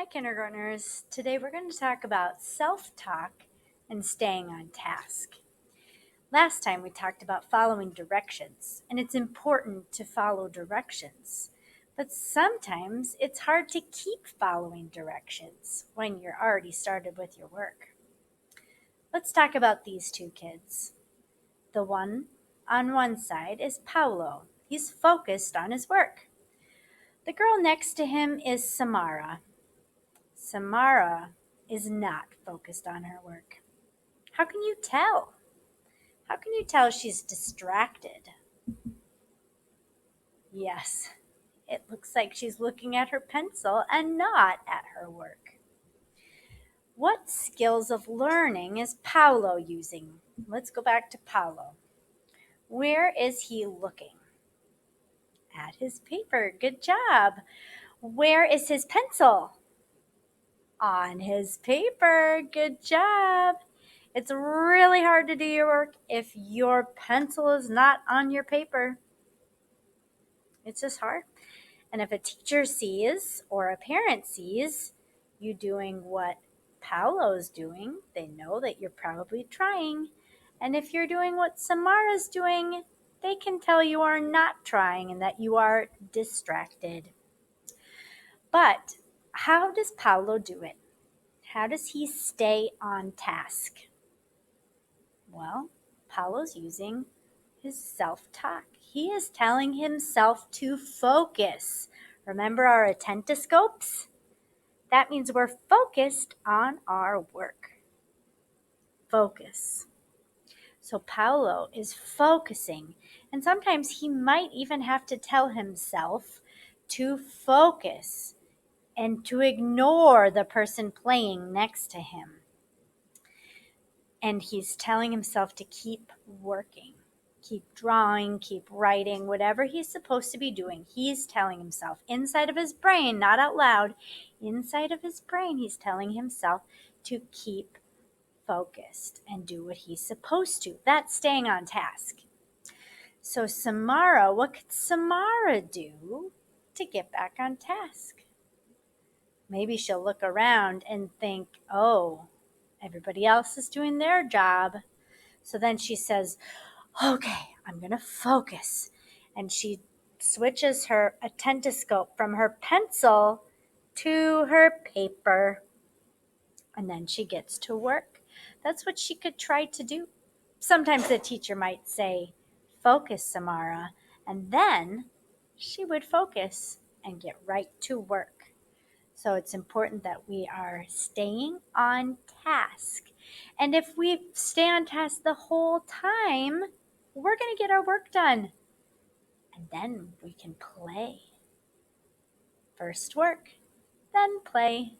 Hi, kindergartners. Today we're going to talk about self-talk and staying on task. Last time we talked about following directions, and it's important to follow directions. But sometimes it's hard to keep following directions when you're already started with your work. Let's talk about these two kids. The one on one side is Paolo. He's focused on his work. The girl next to him is Samara. Samara is not focused on her work. How can you tell? How can you tell she's distracted? Yes, it looks like she's looking at her pencil and not at her work. What skills of learning is Paolo using? Let's go back to Paolo. Where is he looking? At his paper. Good job. Where is his pencil? On his paper. Good job. It's really hard to do your work if your pencil is not on your paper. It's just hard. And if a teacher sees or a parent sees you doing what Paolo's doing, they know that you're probably trying. And if you're doing what Samara's doing, they can tell you are not trying and that you are distracted. But how does Paolo do it? How does he stay on task? Well, Paolo's using his self-talk. He is telling himself to focus. Remember our attentoscopes? That means we're focused on our work. Focus. So Paolo is focusing, and sometimes he might even have to tell himself to focus and to ignore the person playing next to him. And he's telling himself to keep working, keep drawing, keep writing, whatever he's supposed to be doing. He's telling himself inside of his brain, not out loud, inside of his brain, he's telling himself to keep focused and do what he's supposed to. That's staying on task. So Samara, what could Samara do to get back on task? Maybe she'll look around and think, oh, everybody else is doing their job. So then she says, okay, I'm going to focus. And she switches her attentoscope from her pencil to her paper. And then she gets to work. That's what she could try to do. Sometimes the teacher might say, focus, Samara. And then she would focus and get right to work. So it's important that we are staying on task. And if we stay on task the whole time, we're going to get our work done. And then we can play. First work, then play.